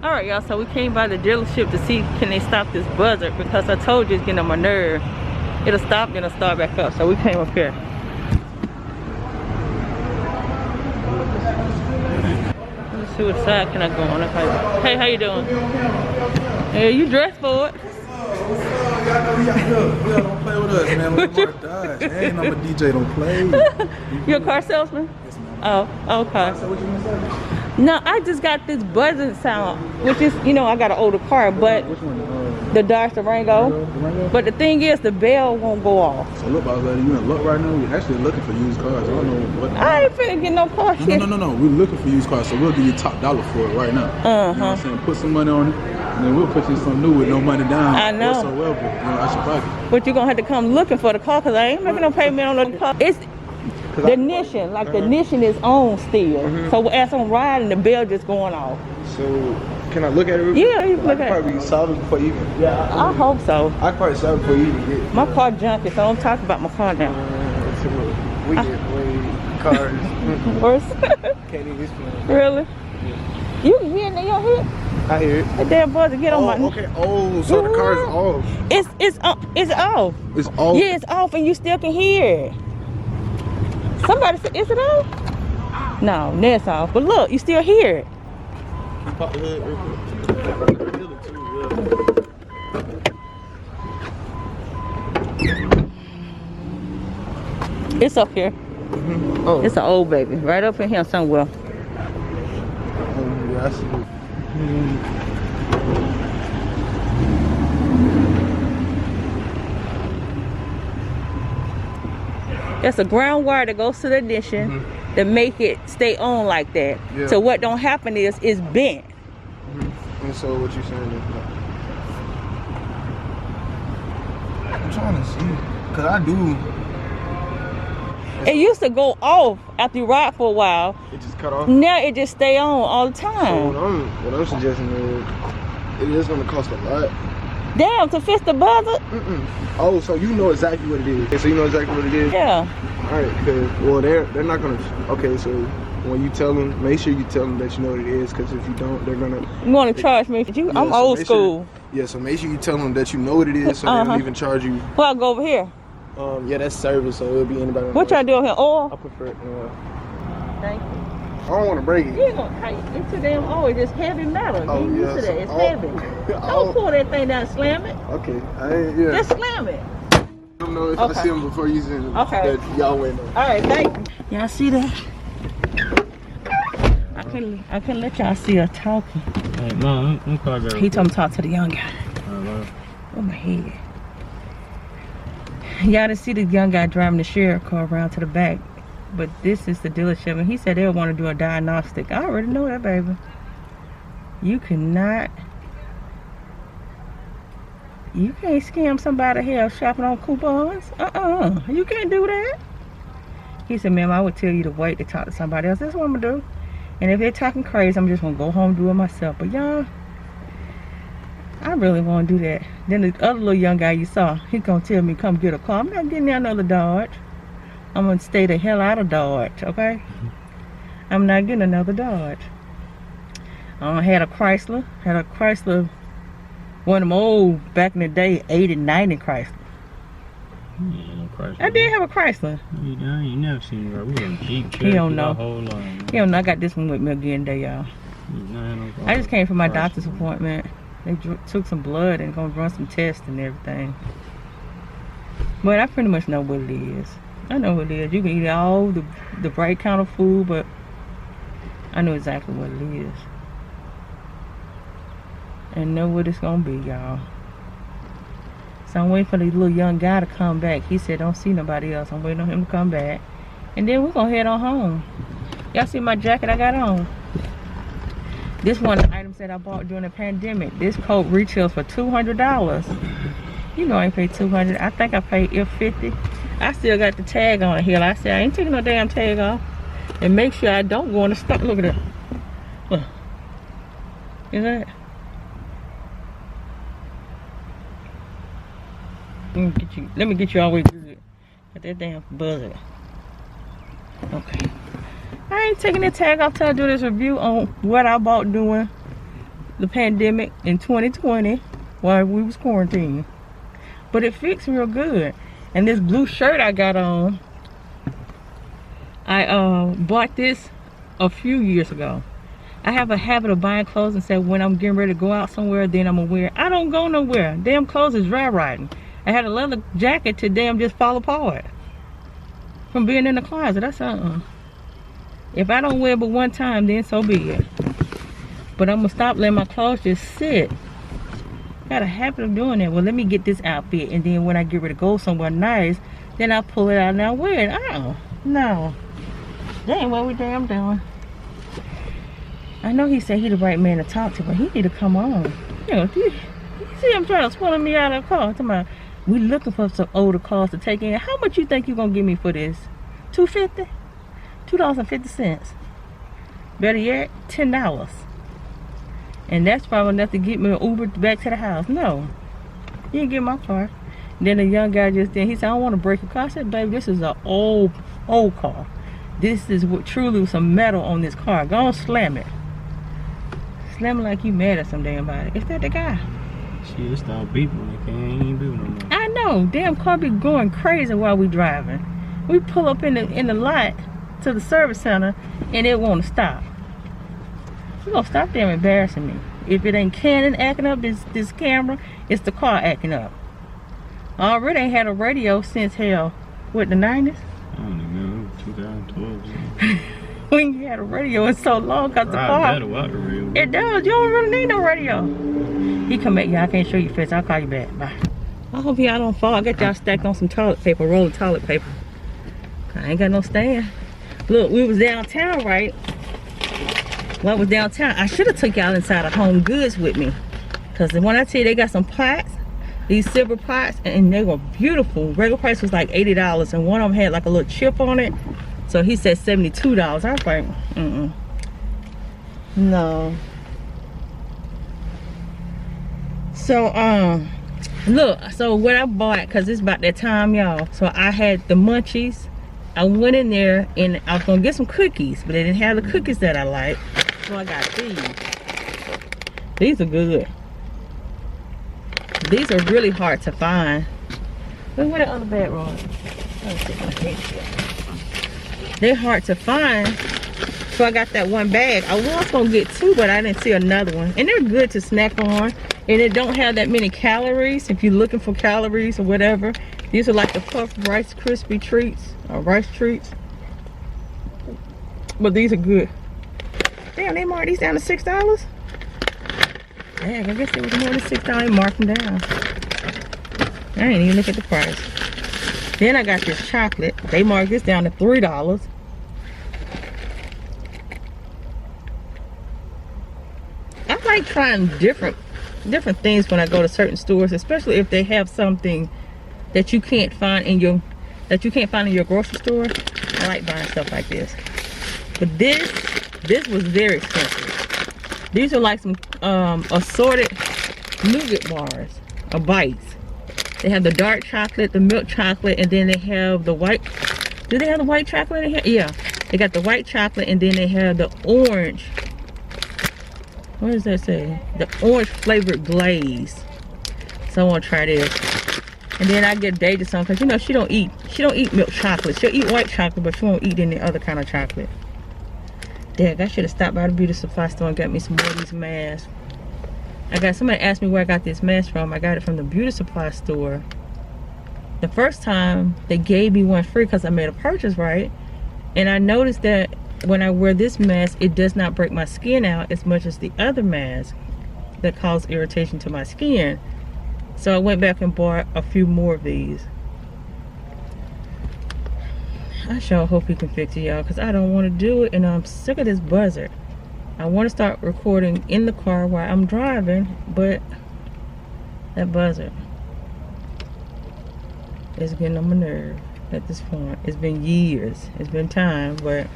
All right, y'all, so we came by the dealership to see can they stop this buzzard, because I told you it's getting on my nerve. It'll stop, then it'll start back up. So we came up here. Let's see what side can I go on. Hey, how you doing? Hey, you dressed for it. Yeah, don't play with us, man. Lamar Dodge. Ain't I'm a DJ, don't play. You a car salesman? Yes, ma'am. Oh, okay. So what you gonna say? No, I just got this buzzing sound, which is, you know, I got an older car, but Which one? the Dodge Durango. Durango? But the thing is, the bell won't go off. So look, boss lady, you in luck right now. We're actually looking for used cars. I don't know what. I ain't finna get no car shit. No. We're looking for used cars, so we'll give you top dollar for it right now. You know what I'm saying? Put some money on it, and then we'll put you some new with no money down. I know. Whatsoever, out your pocket. But you're gonna have to come looking for the car, because I ain't making no payment on the car. It's the ignition, like the ignition is on still. So as I'm riding, the bell just going off. So, can I look at it real quick? Yeah, you can look I at could it. probably solve it before you even. I hope so. I could probably solve it before you even get. My car junky, so don't talk about my car now. We get way cars. Worse. Can't even explain. Really? You can hear it in your head? I hear it. That damn buzzer get on my. Okay. Oh, so the car is off. It's off. It's off. Yeah, it's off, and you still can hear it. Somebody said, is it off? No, that's off. But look, you still hear it. Pop the hood real quick. It's up here. Oh. It's an old baby, right up in here somewhere. Yeah, I see it. There's a ground wire that goes to the ignition that make it stay on like that. Yeah. So what don't happen is it's bent. And so what you saying is, I'm trying to see, cause I do. It used to go off after you ride for a while. It just cut off. Now it just stay on all the So time. what I'm suggesting is, it is gonna cost a lot. Damn, to fix the buzzer? Oh, so you know exactly what it is. Okay, so you know exactly what it is. Yeah. All right, cause well they're not gonna. Okay, so when you tell them, make sure you tell them that you know what it is, cause if you don't, they're gonna. You want to charge me? Yeah, I'm so old make school. Yeah, so make sure you tell them that you know what it is, so they don't even charge you. Well, I'll go over here. Yeah, that's service, so it'll be anybody. What y'all doing here? I Oil? prefer it. Thank you. I don't want to break it. You ain't gonna, it's too damn old. It's heavy metal. Oh, You used to yes. that. It's Oh. heavy. Oh. Don't pull that thing down and slam it. Okay, yeah. Just slam it. I don't know if Okay. I see them before you see them. Okay. That y'all wait on. All right, thank you. Y'all see that? I couldn't let y'all see her talking. Hey, Mom, I'm calling He told me to talk to the young guy. Oh, my head. Y'all didn't see the young guy driving the sheriff car around to the back. But this is the dealership, and he said they want to do a diagnostic. I already know that, baby. You cannot. You can't scam somebody here shopping on coupons. You can't do that. He said, ma'am, I would tell you to wait to talk to somebody else. That's what I'm gonna do. And if they're talking crazy, I'm just gonna go home and do it myself. But y'all, I really want to do that. Then the other little young guy you saw, he's gonna tell me come get a car. I'm not getting another Dodge. I'm gonna stay the hell out of Dodge, okay? I'm not getting another Dodge. I had a Chrysler, one of them old, back in the day, 80, 90 Chrysler. I did have a Chrysler. I ain't never seen it. We had a Jeep. He don't know. Whole lot. He don't know. I got this one with me again today, y'all. I just came from my doctor's appointment. They took some blood and gonna run some tests and everything. But I pretty much know what it is. I know what it is. You can eat all the right kind of food, but I know exactly what it is. And know what it's gonna be, y'all. So I'm waiting for the little young guy to come back. He said don't see nobody else. I'm waiting on him to come back. And then we're gonna head on home. Y'all see my jacket I got on? This one of the items that I bought during the pandemic. This coat retails for $200. You know I ain't paid $200. I think I paid $50. I still got the tag on it here. I said I ain't taking no damn tag off. And make sure I don't go in the store. Look at that. Look. Is that? Let me get you all the way good. Got that damn buzzer. Okay. I ain't taking the tag off till I do this review on what I bought doing the pandemic in 2020 while we was quarantined. But it fits real good. And this blue shirt I got on, I bought this a few years ago. I have a habit of buying clothes and say when I'm getting ready to go out somewhere, then I'm gonna wear it. I don't go nowhere. Damn clothes is dry riding. I had a leather jacket to damn just fall apart from being in the closet. That's If I don't wear it but one time, then so be it. But I'm gonna stop letting my clothes just sit. Got a habit of doing that. Well, let me get this outfit, and then when I get ready to go somewhere nice, then I pull it out and I wear it. No. That ain't what we damn doing. I know he said he the right man to talk to, but he need to come on. You know, you see him trying to swallow me out of the car. Talking about, we looking for some older cars to take in. How much you think you gonna give me for this? $2.50? $2.50. Better yet, $10. And that's probably enough to get me an Uber back to the house. No, you didn't get my car. Then the young guy just then, he said, I don't want to break a car. I said, baby, this is an old car. This is what truly some metal on this car. Go on, slam it. Slam it like you mad at some damn body. Is that the guy? Shit, it started beeping. It can't even beep no more. I know. Damn car be going crazy while we driving. We pull up in the lot to the service center and it won't stop. You gonna stop there embarrassing me. If it ain't Canon acting up, this camera, it's the car acting up. I already ain't had a radio since hell, what, the 90s? I don't even know, 2012. We ain't had a radio in so long because the car. It does. You don't really need no radio. He come back, yeah, I can't show you face. I'll call you back. Bye. I hope y'all don't fall. I got y'all stacked on some toilet paper, roll of toilet paper. I ain't got no stand. Look, we was downtown, right? Well, I was downtown. I should have took y'all inside of Home Goods with me. Because when I tell you they got some pots, these silver pots, and they were beautiful. Regular price was like $80, and one of them had like a little chip on it. So he said $72. I was like, no. So, look, so what I bought, because it's about that time, y'all. So I had the munchies. I went in there, and I was going to get some cookies, but they didn't have the cookies that I like. So I got these. These are good. These are really hard to find. Look where the other bag rolls. They're hard to find. So I got that one bag. I was gonna get two, but I didn't see another one. And they're good to snack on. And it don't have that many calories if you're looking for calories or whatever. These are like the puffed Rice Krispie treats or rice treats. But these are good. Damn, they marked these down to $6? Dang, I guess it was more than $6. They marked them down. I didn't even look at the price. Then I got this chocolate. They marked this down to $3. I like trying different things when I go to certain stores, especially if they have something that you can't find in your grocery store. I like buying stuff like this. But this was very expensive. These are like some assorted nougat bars or bites. They have the dark chocolate, the milk chocolate, and then they have the white. Do they have the white chocolate in here? Yeah, they got the white chocolate, and then they have the orange. What does that say? The orange flavored glaze. So I want to try this. And then I get Deja some, because you know she don't eat milk chocolate. She'll eat white chocolate, but she won't eat any other kind of chocolate. Dang, I should have stopped by the beauty supply store and got me some more of these masks. Somebody asked me where I got this mask from. I got it from the beauty supply store. The first time they gave me one free because I made a purchase, right? And I noticed that when I wear this mask, it does not break my skin out as much as the other mask that cause irritation to my skin. So I went back and bought a few more of these. I sure hope he can fix it, y'all, because I don't want to do it, and I'm sick of this buzzard. I want to start recording in the car while I'm driving, but that buzzard is getting on my nerve at this point. It's been years. It's been time, but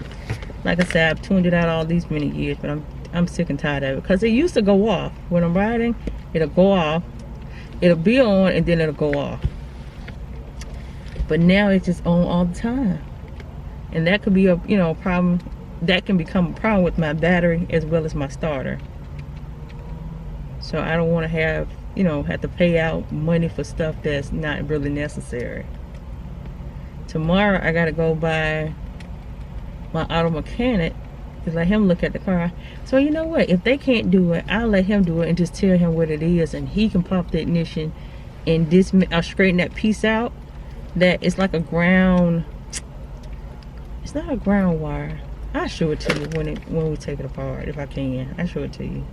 like I said, I've tuned it out all these many years, but I'm sick and tired of it, because it used to go off. When I'm riding, it'll go off. It'll be on, and then it'll go off. But now it's just on all the time. And that could be a problem. That can become a problem with my battery as well as my starter. So I don't want to have, you know, have to pay out money for stuff that's not really necessary. Tomorrow I gotta go by my auto mechanic to let him look at the car. So you know what? If they can't do it, I'll let him do it and just tell him what it is, and he can pop the ignition and I'll straighten that piece out. That it's like a ground. It's not a ground wire. I'll show it to you when we take it apart, if I can. I'll show it to you.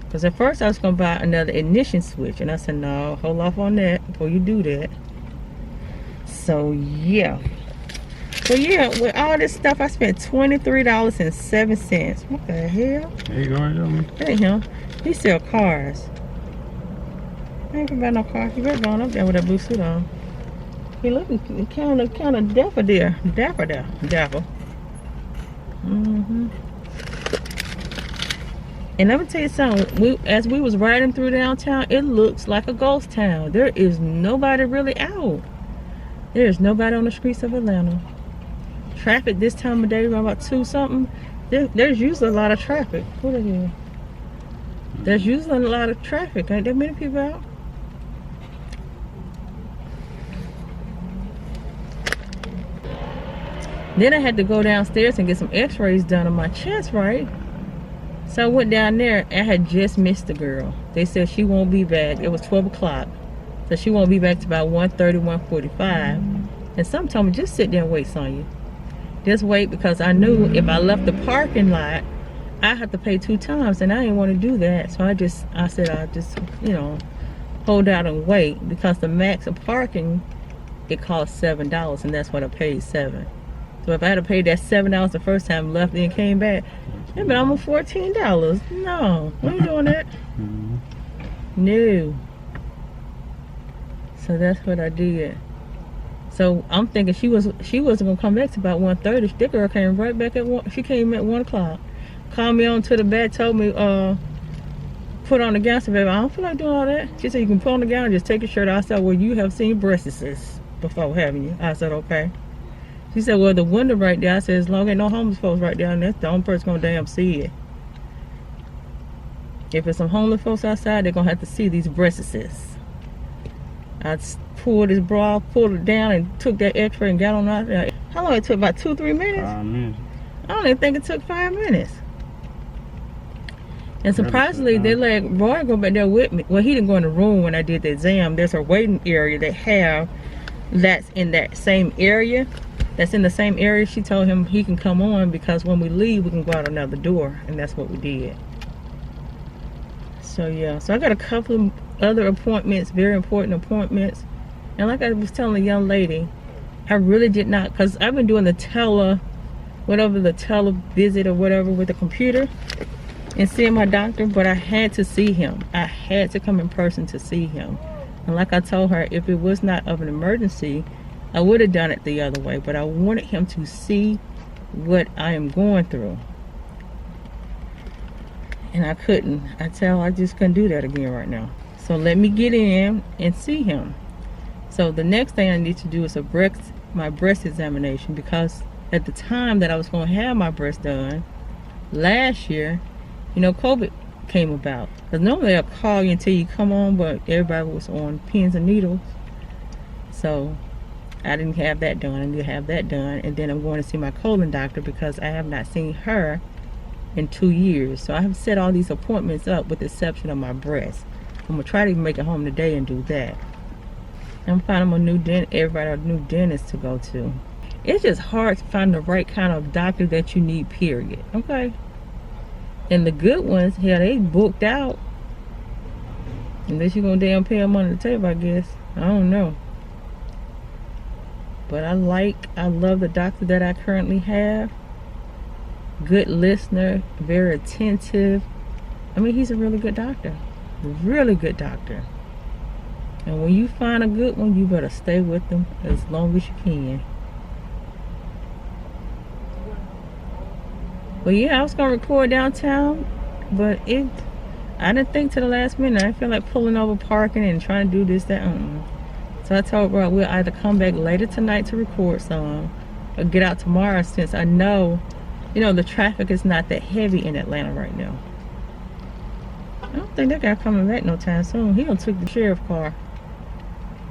Because at first I was going to buy another ignition switch. And I said, no, hold off on that before you do that. So, yeah. So, yeah, with all this stuff, I spent $23.07. What the hell? There you go, right there, man. That ain't him. He sell cars. I ain't gonna buy no car. You better go on up there with that blue suit on. He looking kind of dapper there. Dapper. And let me tell you something. As we was riding through downtown, it looks like a ghost town. There is nobody really out. There is nobody on the streets of Atlanta. Traffic this time of day around about 2 something. There's usually a lot of traffic. What is it? There's usually a lot of traffic. Ain't there many people out? Then I had to go downstairs and get some x-rays done on my chest, right? So I went down there. I had just missed the girl. They said she won't be back. It was 12 o'clock. So she won't be back to about 1:30, 1:45. And some told me, just sit there and wait, Sonya. Just wait, because I knew if I left the parking lot, I had to pay 2 times, and I didn't want to do that. So I said I'll just, you know, hold out and wait, because the max of parking, it costs $7, and that's what I paid, $7. So if I had to pay that $7 the first time, left and came back, yeah, but almost $14. No, we ain't doing that. No. So that's what I did. So I'm thinking she wasn't gonna come back to about 1:30. That girl came right back at 1. She came at 1 o'clock. Called me on to the back, told me, put on the gown. I said, baby, I don't feel like doing all that. She said, you can put on the gown and just take your shirt off. I said, well, you have seen breasts before, haven't you? I said, okay. She said, well, the window right there. I said, as long as no homeless folks right there, and that's the only person gonna damn see it. If it's some homeless folks outside, they're gonna have to see these breasts. I pulled his bra, pulled it down, and took that x-ray and got on out there. How long it took? About 2-3 minutes? 5 minutes. I don't even think it took 5 minutes. And surprisingly, they let Roy go back there with me. Well, he didn't go in the room when I did the exam. There's a waiting area that's in that same area. That's in the same area. She told him he can come on, because when we leave, we can go out another door. And that's what we did. So, yeah. So, I got a couple of other appointments, very important appointments. And like I was telling the young lady, I really did not, because I've been doing the tele visit or whatever with the computer and seeing my doctor, but I had to see him. I had to come in person to see him. And like I told her, if it was not of an emergency, I would have done it the other way, but I wanted him to see what I am going through. And I couldn't. I just couldn't do that again right now. So let me get in and see him. So the next thing I need to do is my breast examination, because at the time that I was going to have my breast done last year, you know, COVID came about. Because normally they'll call you until you come on, but everybody was on pins and needles. So I didn't have that done. I need to have that done. And then I'm going to see my colon doctor, because I have not seen her in 2 years. So I have set all these appointments up with the exception of my breast. I'm going to try to make it home today and do that. I'm finding everybody a new dentist to go to. It's just hard to find the right kind of doctor that you need, period. Okay? And the good ones, yeah, they booked out. Unless you're going to damn pay them on the table, I guess. I don't know. But I love the doctor that I currently have. Good listener, very attentive. I mean, he's a really good doctor. Really good doctor. And when you find a good one, you better stay with them as long as you can. But yeah, I was gonna record downtown, but I didn't think to the last minute. I feel like pulling over, parking, and trying to do this, that. So I told Rob we'll either come back later tonight to record some, or get out tomorrow, since I know, you know, the traffic is not that heavy in Atlanta right now. I don't think that guy coming back no time soon. He done took the sheriff car.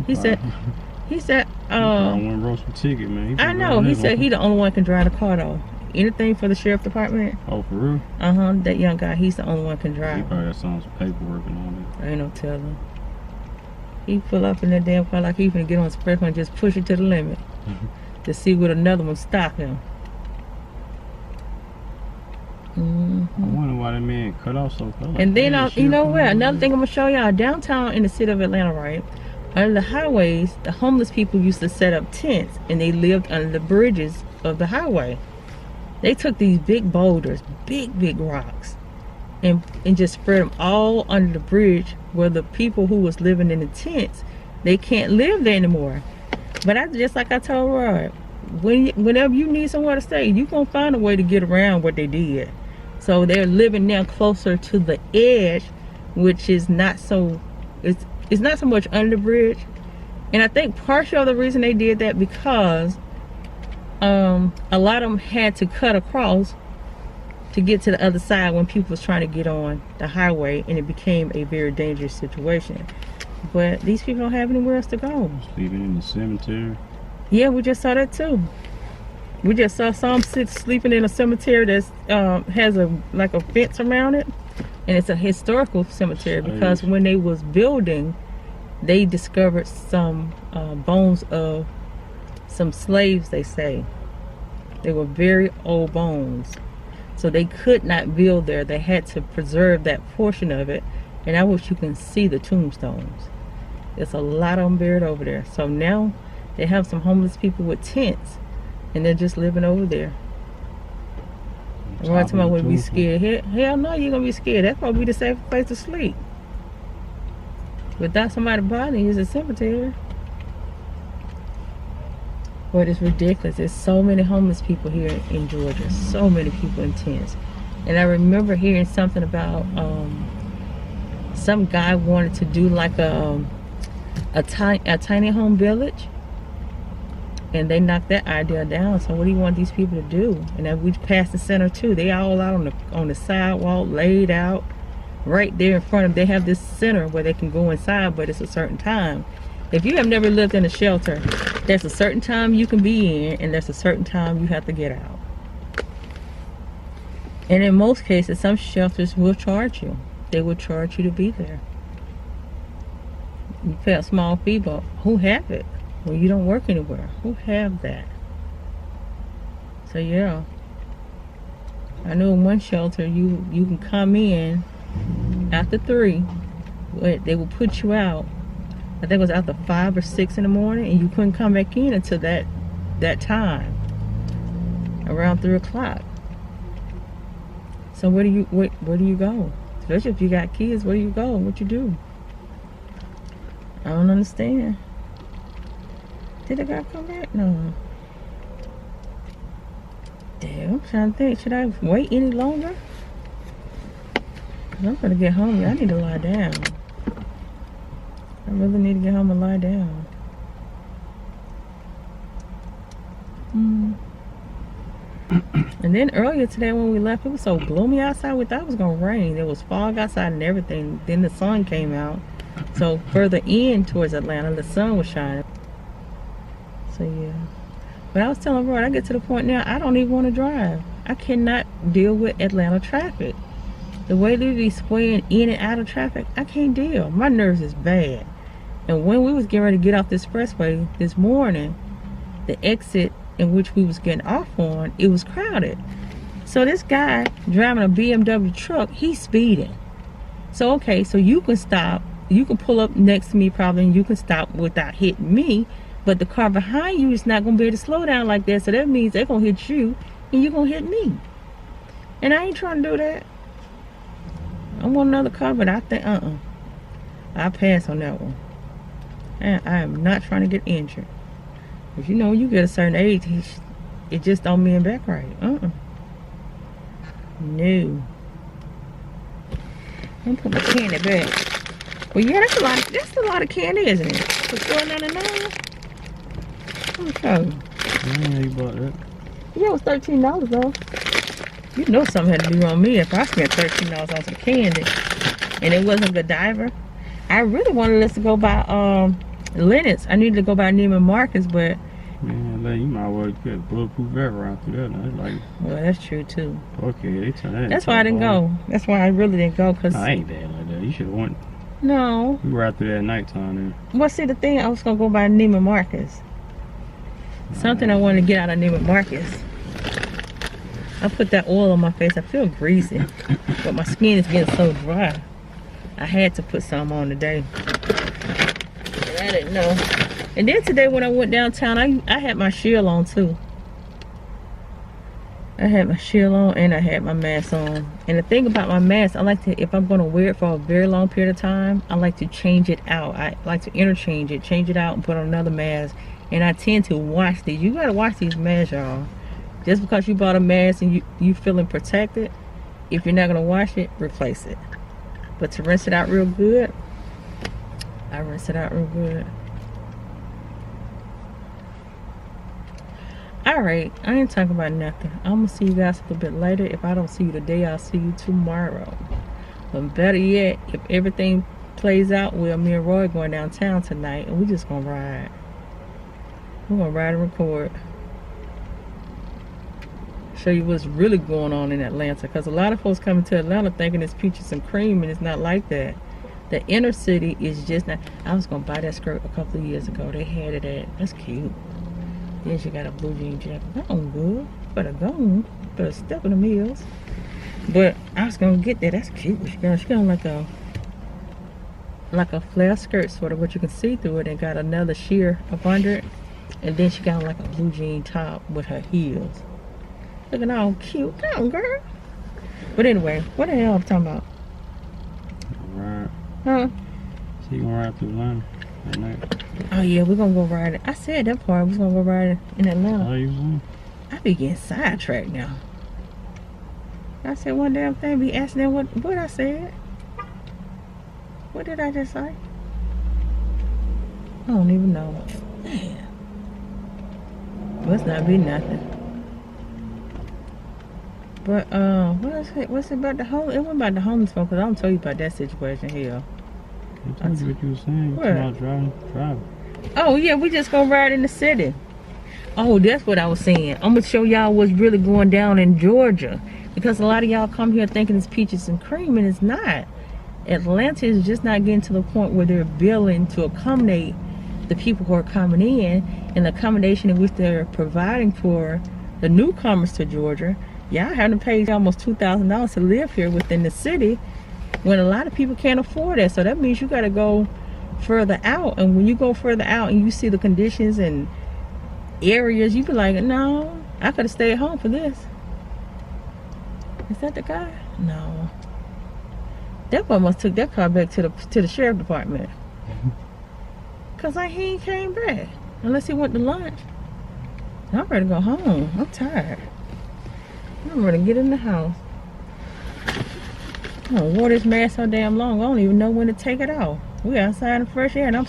He said, I want to roast some ticket, man. I know. He said he the only one can drive the car though. Anything for the sheriff department. Oh, for real? That young guy, he's the only one can drive. He probably got some paperwork and all that. Ain't no telling. He pull up in that damn car like he finna get on his express and just push it to the limit to see what another one stop him. I wonder why that man cut off so close. And then, you know what? Another thing I'm gonna show y'all. Downtown in the city of Atlanta, right? Under the highways, the homeless people used to set up tents and they lived under the bridges of the highway. They took these big boulders, big rocks, and just spread them all under the bridge where the people who was living in the tents, they can't live there anymore. But just like I told Roy, whenever you need somewhere to stay, you gonna find a way to get around what they did. So they're living now closer to the edge, which is not so, it's not so much under the bridge. And I think partially of the reason they did that because a lot of them had to cut across to get to the other side when people was trying to get on the highway, and it became a very dangerous situation. But these people don't have anywhere else to go. Sleeping in the cemetery. Yeah, we just saw that too. We just saw some sleeping in a cemetery that has a fence around it, and it's a historical cemetery because when they was building, they discovered some bones of some slaves. They say they were very old bones, so they could not build there. They had to preserve that portion of it, and I wish you can see the tombstones. There's a lot of them buried over there. So now they have some homeless people with tents, and they're just living over there. Right, tomorrow would be scared. Hell no, you're gonna be scared. That's probably the safest place to sleep. Without somebody bothering you, it's a cemetery. But it's ridiculous. There's so many homeless people here in Georgia. So many people in tents. And I remember hearing something about some guy wanted to do like a tiny home village, and they knocked that idea down. So what do you want these people to do? And then we passed the center too. They all out on the sidewalk, laid out right there in front of. They have this center where they can go inside, but it's a certain time. If you have never lived in a shelter, there's a certain time you can be in, and there's a certain time you have to get out. And in most cases, some shelters will charge you. They will charge you to be there. You pay a small fee, but who have it? Well, you don't work anywhere. Who have that? So yeah, I know in one shelter you can come in after 3, but they will put you out. I think it was after 5 or 6 in the morning, and you couldn't come back in until that time, around 3 o'clock. So where do you go? Especially if you got kids, where do you go? What you do? I don't understand. Did the guy come back? No. Damn, I'm trying to think. Should I wait any longer? Cause I'm gonna get home. I need to lie down. I really need to get home and lie down. And then earlier today when we left, it was so gloomy outside. We thought it was gonna rain. There was fog outside and everything. Then the sun came out. So further in towards Atlanta, the sun was shining. So yeah. But I was telling Roy, I get to the point now, I don't even want to drive. I cannot deal with Atlanta traffic. The way they be swaying in and out of traffic, I can't deal. My nerves is bad. And when we was getting ready to get off the expressway this morning, the exit in which we was getting off on, it was crowded. So this guy driving a BMW truck, he's speeding. So okay, so you can stop, you can pull up next to me probably, and you can stop without hitting me, but the car behind you is not gonna be able to slow down like that. So that means they're gonna hit you and you're gonna hit me. And I ain't trying to do that. I want another car, but I think I pass on that one. I am not trying to get injured. Because you know, when you get a certain age, it just don't mean back right. No. I'm putting my candy back. Well, yeah, that's a lot of candy, isn't it? For $4.99. Okay. Yeah, you bought that. Yeah, it was $13 though. You know something had to be wrong with me if I spent $13 on some candy. and it wasn't Godiva. I really wanted us to go by Lennox. I needed to go by Neiman Marcus, but Man, like, you might well get bulletproof vest around through there. Now. It's like, well, that's true too. okay, they turn that. That's why I didn't go. That's why I really didn't go, cause I ain't bad like that. You should have went. no. We were out there at nighttime then. Well, see, the thing, I was gonna go by Neiman Marcus. Something I wanted to get out of Neiman Marcus. I put that oil on my face. I feel greasy, but my skin is getting so dry. I had to put some on today. And I didn't know. And then today when I went downtown, I had my shield on too. I had my shield on and I had my mask on. And the thing about my mask, I like to, if I'm going to wear it for a very long period of time, I like to change it out. I like to interchange it, change it out and put on another mask. And I tend to wash these. You got to wash these masks, y'all. Just because you bought a mask and you feeling protected, if you're not going to wash it, replace it. But to rinse it out real good, I rinse it out real good. Alright, I ain't talking about nothing. I'm gonna see you guys a little bit later. If I don't see you today, I'll see you tomorrow. But better yet, if everything plays out well, me and Roy going downtown tonight and we just gonna ride. We're gonna ride and record. Show you what's really going on in Atlanta. Because a lot of folks coming to Atlanta thinking it's peaches and cream, and it's not like that. The inner city is just not. I was gonna buy that skirt a couple of years ago. They had it at, that's cute. Then she got a blue jean jacket. That one good. Better go. Better step in the meals. But I was gonna get that. That's cute. She got like a flare skirt sort of, but you can see through it, and got another sheer up under it. And then she got like a blue jean top with her heels. Looking all cute. Down, girl. But anyway, what the hell I'm talking about? Alright. Huh? So you gonna ride through Atlanta at night? Oh yeah, we're gonna go ride it. I said that part. We're gonna go ride it in Atlanta. Oh, you was on? I be getting sidetracked now. I said one damn thing, be asking them what I said. What did I just say? I don't even know. Man. Must not be nothing. But what's it about the homeless? It wasn't about the homeless folks, 'cause I don't tell you about that situation here. I told you what you were saying. You What? talking about driving. Oh yeah, we just gonna ride in the city. Oh, that's what I was saying. I'm gonna show y'all what's really going down in Georgia, because a lot of y'all come here thinking it's peaches and cream, and it's not. Atlanta is just not getting to the point where they're building to accommodate the people who are coming in, and the accommodation in which they're providing for the newcomers to Georgia. Y'all having to pay almost $2,000 to live here within the city, when a lot of people can't afford that. So that means you got to go further out, and when you go further out and you see the conditions and areas, you be like, no, I could have stayed home for this. Is that the guy? No, that boy must took that car back to the sheriff department, cause he ain't came back unless he went to lunch. I'm ready to go home. I'm tired. I'm ready to get in the house. I wore this mask so damn long, I don't even know when to take it off. We outside in the fresh air, and I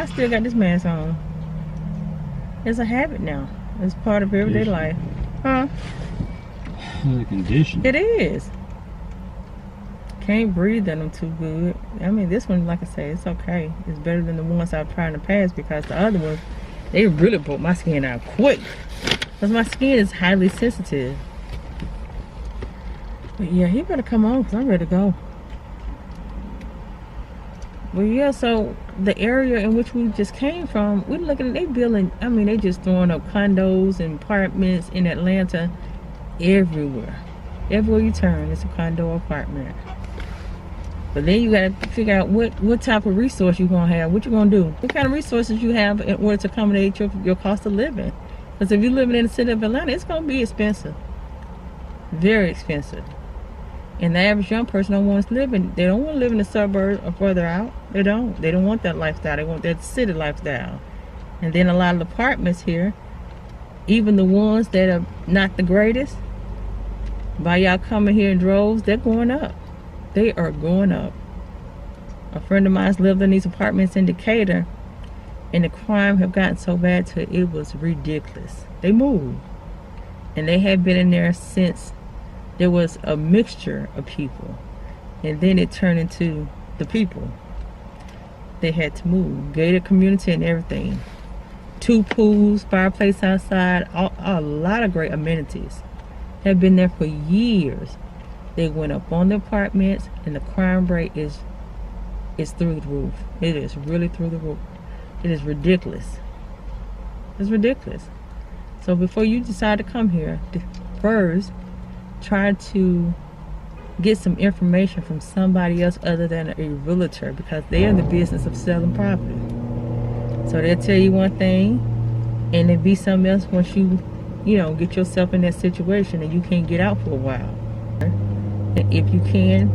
still got this mask on. It's a habit now. It's part of everyday life. Huh? The condition. It is. Can't breathe in them too good. I mean, this one, like I say, it's okay. It's better than the ones I've tried in the past, because the other ones, they really broke my skin out quick. Because my skin is highly sensitive. But yeah, he better come on, because I'm ready to go. Well, yeah, so the area in which we just came from, we're looking at, they building, I mean, they just throwing up condos and apartments in Atlanta everywhere. Everywhere you turn, it's a condo apartment. But then you got to figure out what type of resource you're going to have, what you're going to do. What kind of resources you have in order to accommodate your cost of living. Because if you're living in the city of Atlanta, it's going to be expensive. Very expensive. And the average young person don't want to live in, they don't want to live in the suburbs or further out. They don't. They don't want that lifestyle. They want that city lifestyle. And then a lot of the apartments here, even the ones that are not the greatest, by y'all coming here in droves, they're going up. They are going up. A friend of mine's lived in these apartments in Decatur, and the crime have gotten so bad to it was ridiculous. They moved. And they had been in there since there was a mixture of people. And then it turned into the people. They had to move. Gated community and everything. 2 pools, fireplace outside, a lot of great amenities. Have been there for years. They went up on the apartments, and the crime rate is through the roof. It is really through the roof. It is ridiculous. It's ridiculous. So before you decide to come here, first try to get some information from somebody else other than a realtor, because they are in the business of selling property. So they'll tell you one thing, and it'll be something else once you get yourself in that situation and you can't get out for a while. And if you can,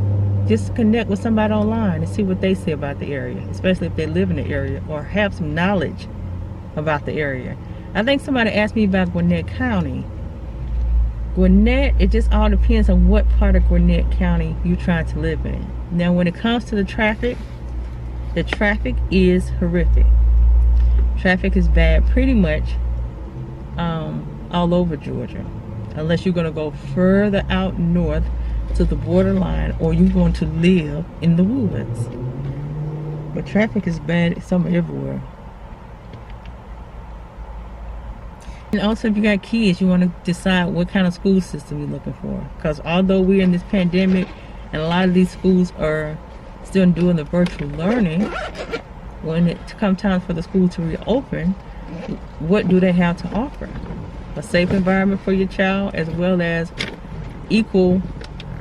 just connect with somebody online and see what they say about the area, especially if they live in the area or have some knowledge about the area. I think somebody asked me about Gwinnett County. Gwinnett, it just all depends on what part of Gwinnett County you're trying to live in. Now, when it comes to the traffic is horrific. Traffic is bad pretty much all over Georgia, unless you're going to go further out north to the borderline, or you're going to live in the woods. But traffic is bad somewhere everywhere. And also, if you got kids, you want to decide what kind of school system you're looking for. Because although we're in this pandemic and a lot of these schools are still doing the virtual learning, when it comes time for the school to reopen, what do they have to offer? A safe environment for your child, as well as equal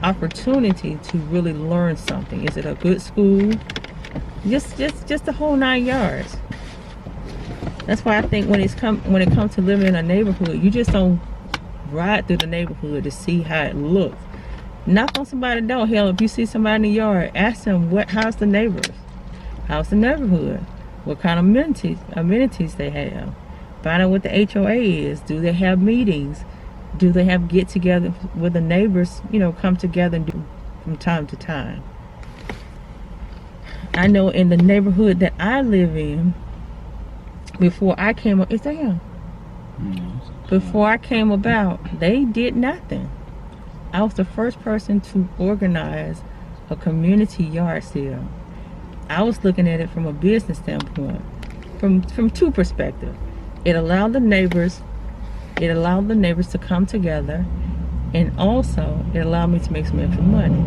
opportunity to really learn something. Is it a good school? Just the whole 9 yards. That's why I think when it comes to living in a neighborhood, you just don't ride through the neighborhood to see how it looks. Knock on somebody's door. Hell, if you see somebody in the yard, ask them how's the neighbors, how's the neighborhood, what kind of amenities they have. Find out what the HOA is. Do they have meetings? Do they have get-together where the neighbors, come together and do from time to time? I know in the neighborhood that I live in, before I came up, before I came about, they did nothing. I was the first person to organize a community yard sale. I was looking at it from a business standpoint, from 2 perspectives. It allowed the neighbors to come together, and also it allowed me to make some extra money.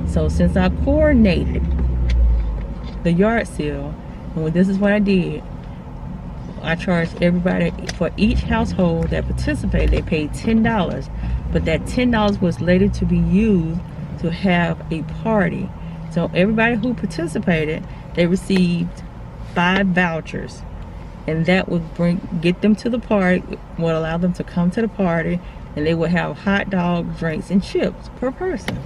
So since I coordinated the yard sale, and this is what I did, I charged everybody, for each household that participated, they paid $10, but that $10 was later to be used to have a party. So everybody who participated, they received 5 vouchers, and that would get them to the party, would allow them to come to the party, and they would have hot dogs, drinks, and chips per person.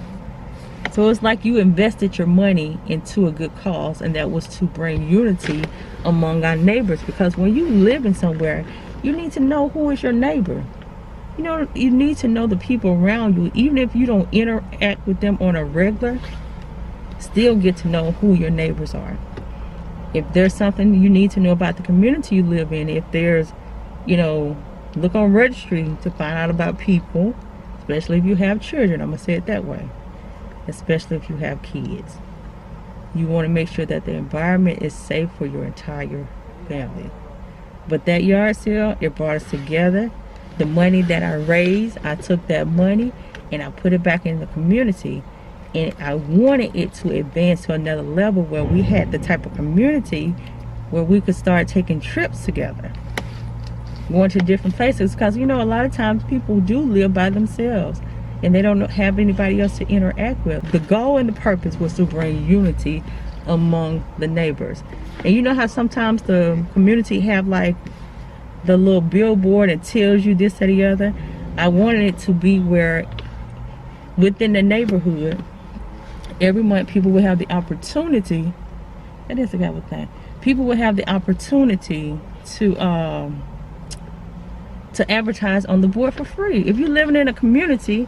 So it's like you invested your money into a good cause, and that was to bring unity among our neighbors. Because when you live in somewhere, you need to know who is your neighbor. You need to know the people around you, even if you don't interact with them on a regular. Still get to know who your neighbors are. If there's something you need to know about the community you live in, if there's, look on registry to find out about people, especially if you have children. I'm going to say it that way. Especially if you have kids. You want to make sure that the environment is safe for your entire family. But that yard sale, it brought us together. The money that I raised, I took that money and I put it back in the community. And I wanted it to advance to another level where we had the type of community where we could start taking trips together, going to different places. Because a lot of times people do live by themselves and they don't have anybody else to interact with. The goal and the purpose was to bring unity among the neighbors. And you know how sometimes the community have like the little billboard that tells you this or the other? I wanted it to be where within the neighborhood, every month people will have the opportunity, that is a good thing, people will have the opportunity to advertise on the board for free. If you're living in a community,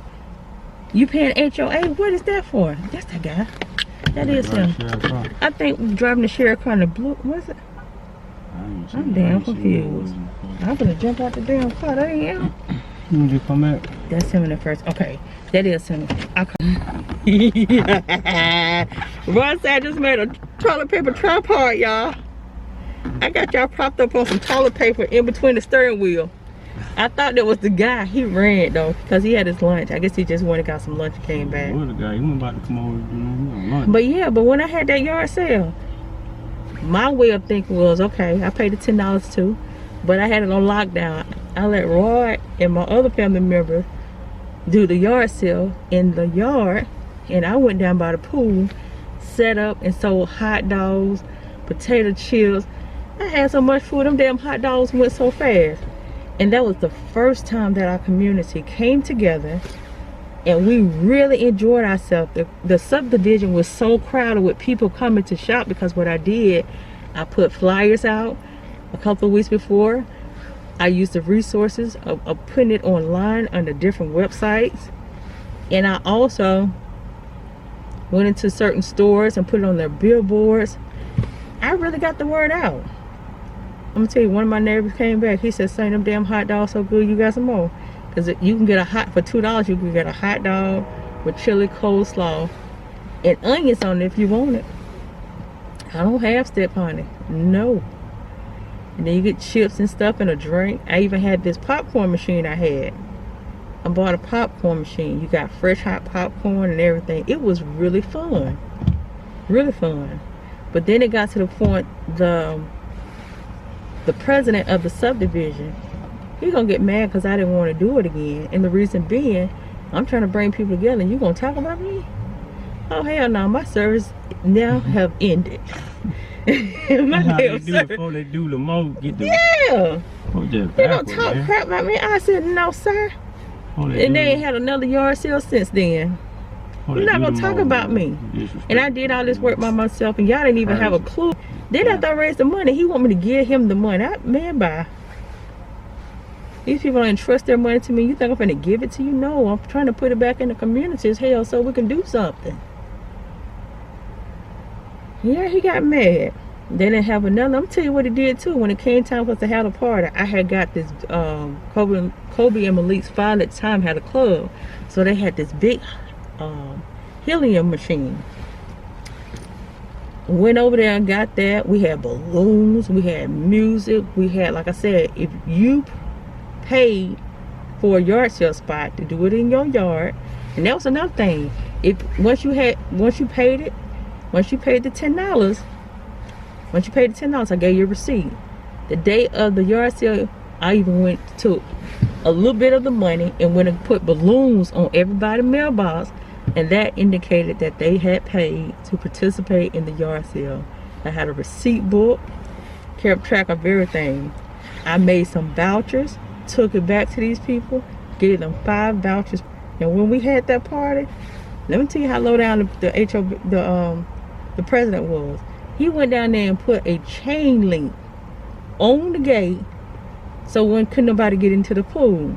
you paying HOA, what is that for? That's that guy. That is him. I think driving the sheriff car in the blue, what's it? I'm damn confused. I'm gonna jump out the damn car, that ain't him. You just come back. That's him in the first. Okay, that is him. Ron said I just made a toilet paper tripod, y'all. I got y'all propped up on some toilet paper in between the steering wheel. I thought that was the guy. He ran though, because he had his lunch. I guess he just went and got some lunch and came back. What the guy? He wasn't about to come over, you know, he on lunch. But yeah, but when I had that yard sale, my way of thinking was, okay, I paid the $10 too, but I had it on lockdown. I let Roy and my other family member do the yard sale in the yard, and I went down by the pool, set up and sold hot dogs, potato chips. I had so much food, them damn hot dogs went so fast. And that was the first time that our community came together and we really enjoyed ourselves. The subdivision was so crowded with people coming to shop, because what I did, I put flyers out a couple of weeks before. I used the resources of putting it online on the different websites. And I also went into certain stores and put it on their billboards. I really got the word out. I'm gonna tell you, one of my neighbors came back. He said, "Say them damn hot dogs so good, you got some more." Because you can get for $2, you can get a hot dog with chili coleslaw and onions on it if you want it. I don't have step honey, no. And then you get chips and stuff and a drink. I even had this popcorn machine I had. I bought a popcorn machine. You got fresh hot popcorn and everything. It was really fun, really fun. But then it got to the point, the president of the subdivision, he gonna get mad because I didn't want to do it again. And the reason being, I'm trying to bring people together and you gonna talk about me? Oh hell no, my service now have ended. My How they damn do service. before they do the most, get the Yeah, they don't backwards, talk man. crap about me. I said, no sir. Before And they ain't do- had another yard sale since then. before You're they not do gonna the talk most, about man. me. Disrespect. And I did all this work by myself and y'all didn't even have a clue. Then after I raised the money, he want me to give him the money. Man, bye. These people don't entrust their money to me. You think I'm gonna give it to you? No, I'm trying to put it back in the community as hell so we can do something. Yeah, he got mad. They didn't have another. I'm tell you what he did too. When it came time for us to have a party, I had got this Kobe and Malik's father at the time had a club. So they had this big helium machine. Went over there and got that. We had balloons, we had music, we had, like I said, if you paid for a yard sale spot to do it in your yard. And that was another thing. Once you paid the $10, I gave you a receipt. The day of the yard sale, I even went to a little bit of the money and went and put balloons on everybody's mailbox, and that indicated that they had paid to participate in the yard sale. I had a receipt book, kept track of everything. I made some vouchers, took it back to these people, gave them 5 vouchers. And when we had that party, let me tell you how low down the president was. He went down there and put a chain link on the gate so couldn't nobody get into the pool.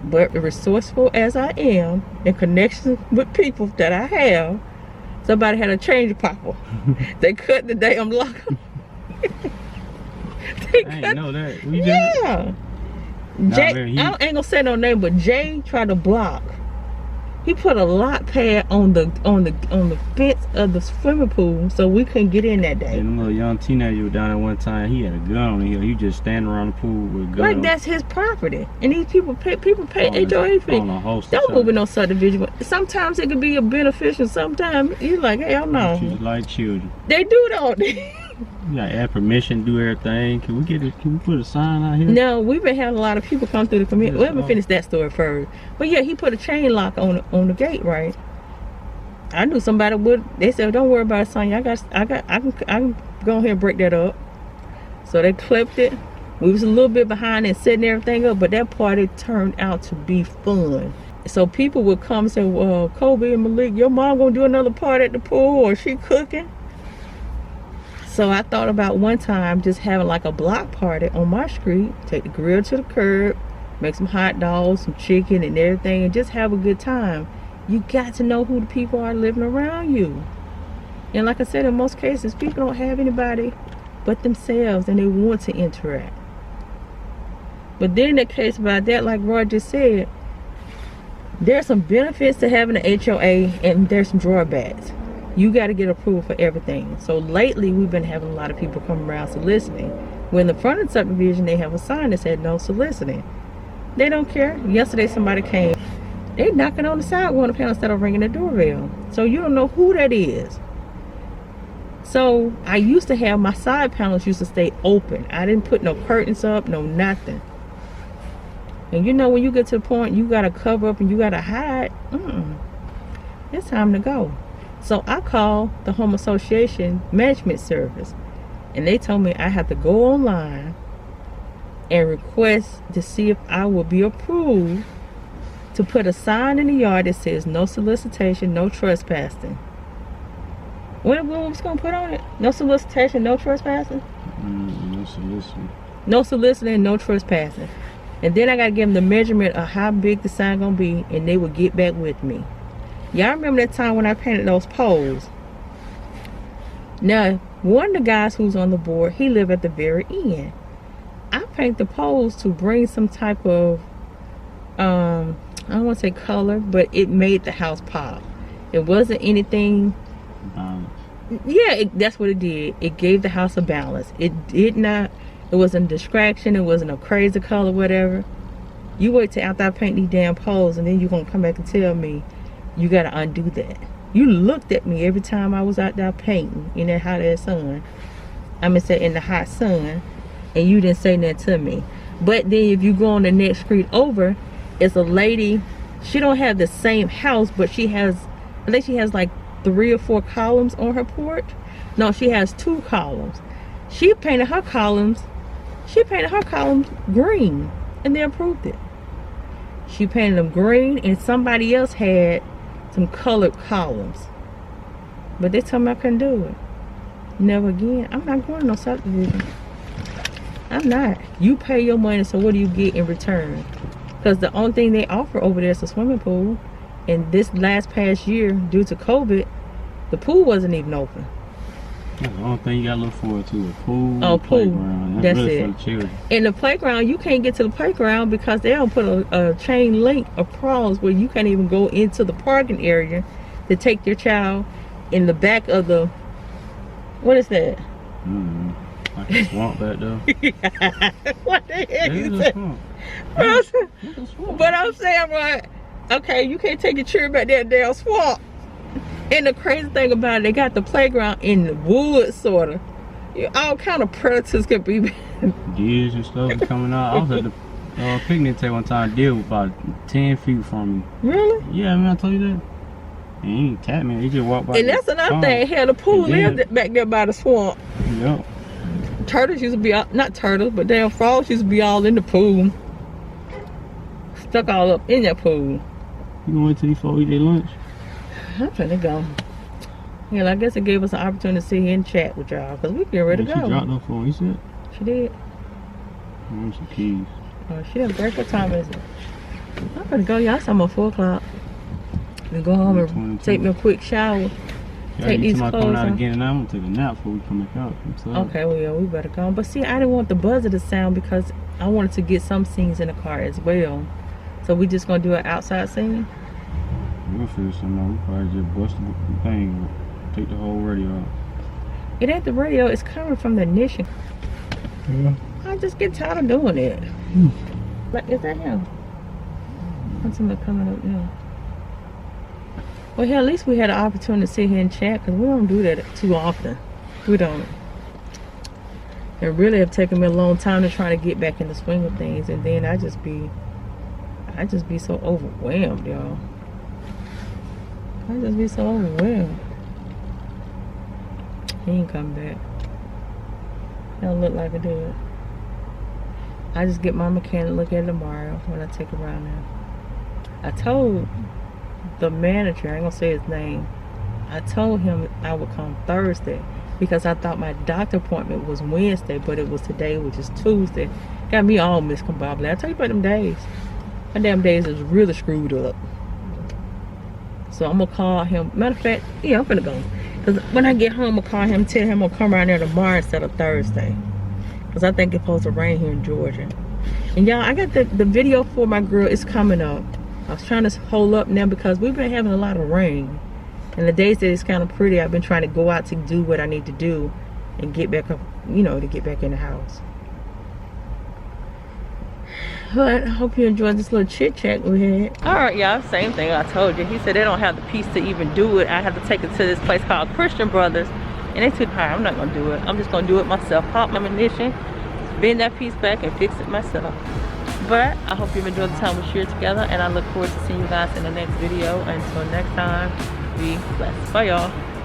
But resourceful as I am, and connections with people that I have, somebody had a change popper. They cut the damn lock. I didn't know that. We just, Yeah. Jay, man, he- I ain't gonna say no name, but Jay tried to block. He put a lock pad on the fence of the swimming pool so we couldn't get in that day. and a little young teenager was down there one time. He had a gun on him. He just standing around the pool with a gun. Like that's his property, and these people pay on HOA fee. a host. Don't move in no subdivision. Sometimes it could be a beneficial. Sometimes you're like, hell no. Treat like children. They do don't. You gotta have permission to do everything. Can we put a sign out here? No, we've been having a lot of people come through the community. Yes, Well, let me finish that story first. But yeah, he put a chain lock on the gate, right? I knew somebody would. They said, "Don't worry about it, son. I can go ahead and break that up." So they clipped it. We was a little bit behind and setting everything up, but that party turned out to be fun. So people would come and say, "Well, Kobe and Malik, your mom gonna do another party at the pool, or she cooking?" So I thought about one time just having like a block party on my street, take the grill to the curb, make some hot dogs, some chicken and everything, and just have a good time. You got to know who the people are living around you. And like I said, in most cases, people don't have anybody but themselves and they want to interact. But then the case about that, like Roy just said, there's some benefits to having an HOA and there's some drawbacks. You got to get approval for everything. So lately, we've been having a lot of people come around soliciting. When the front of the subdivision, they have a sign that said no soliciting. They don't care. Yesterday, somebody came. They knocking on the sidewalk panel instead of ringing the doorbell. So you don't know who that is. So I used to have my side panels used to stay open. I didn't put no curtains up, no nothing. And you know when you get to the point you gotta cover up and you gotta hide, it's time to go. So I called the Home Association Management Service, and they told me I have to go online and request to see if I will be approved to put a sign in the yard that says no solicitation, no trespassing. What was gonna put on it? No solicitation, no trespassing? No soliciting. No soliciting, no trespassing. And then I gotta give them the measurement of how big the sign gonna be, and they will get back with me. Y'all remember that time when I painted those poles? Now, one of the guys who's on the board, he lived at the very end. I paint the poles to bring some type of, I don't want to say color, but it made the house pop. It wasn't anything. Yeah, that's what it did. It gave the house a balance. It did not. It wasn't a distraction. It wasn't a crazy color, whatever. You wait till after I paint these damn poles, and then you're gonna come back and tell me you gotta undo that. You looked at me every time I was out there painting in that hot ass sun. I'm gonna say in the hot sun, and you didn't say nothing to me. But then if you go on the next street over, it's a lady. She don't have the same house, but she has. I think she has like 3 or 4 columns on her porch. No, she has 2 columns. She painted her columns green, and they approved it. She painted them green, and somebody else had some colored columns, but they told me I couldn't do it. Never again. I'm not going to no subdivision. I'm not. You pay your money, so what do you get in return? Because the only thing they offer over there is a swimming pool, and this past year, due to COVID, the pool wasn't even open. That's the only thing you gotta look forward to, a pool, Oh, a pool. playground. That's really it. for the children. In the playground, you can't get to the playground because they don't put a chain link across where you can't even go into the parking area to take your child in the back of the, what is that? Like a swamp back there. What the heck It is is a that? swamp. It's a swamp. But I'm saying, right, okay, you can't take your children back that damn swamp. And the crazy thing about it, they got the playground in the woods, sort of. All kind of predators could be. Deers and stuff coming out. I was at the picnic table one time. Deer was about 10 feet from me. Really? Yeah, I mean, I told you that. And he ain't tapped me. He just walked by. And that's another thing. Hell, the pool And then- lived back there by the swamp. Yep. Turtles used to be out, not turtles, but damn frogs used to be all in the pool. Stuck all up in that pool. You gonna wait till these folks eat their lunch? I'm finna go. Yeah, I guess it gave us an opportunity to sit here and chat with y'all, because we getting ready to She dropped go. her phone. You said? She did. Where's some keys? She didn't break. What time is it? I'm gonna go, y'all. It's almost 4 o'clock. And go home and 22. take me a quick shower. Take these somebody clothes coming out off. again, and I'm gonna take a nap before we come back out. Okay, well, yeah, we better go. But see, I didn't want the buzzer to sound because I wanted to get some scenes in the car as well. So we just gonna do an outside scene? We'll figure something out. We probably just bust the thing, take the whole radio out. It ain't the radio, it's coming from the ignition. Yeah. I just get tired of doing it. Like, is that him? What's somebody coming up now? Well, hell, at least we had an opportunity to sit here and chat, because we don't do that too often. We don't. It really have taken me a long time to try to get back in the swing of things, and then I just be so overwhelmed, y'all. I just be so overwhelmed. He ain't come back. Don't look like it did. I just get my mechanic look at it tomorrow when I take it around there. I told the manager, I ain't gonna say his name, I told him I would come Thursday because I thought my doctor appointment was Wednesday, but it was today, which is Tuesday. Got me all miscombobulated. I tell you about them days. My damn days is really screwed up. So I'm gonna call him. Matter of fact, yeah, I'm finna go. Cause when I get home, I'm gonna call him, tell him I'm gonna come around there tomorrow instead of Thursday. Cause I think it's supposed to rain here in Georgia. And y'all, I got the video for my girl. It's coming up. I was trying to hold up now because we've been having a lot of rain. And the days that it's kind of pretty, I've been trying to go out to do what I need to do and get back up, you know, to get back in the house. But I hope you enjoyed this little chit chat we had. All right, y'all, same thing I told you. He said they don't have the piece to even do it. I have to take it to this place called Christian Brothers. And they said, I'm not gonna do it. I'm just gonna do it myself. Pop my munition, bend that piece back and fix it myself. But I hope you've enjoyed the time we shared together, and I look forward to seeing you guys in the next video. Until next time, be blessed. Bye, y'all.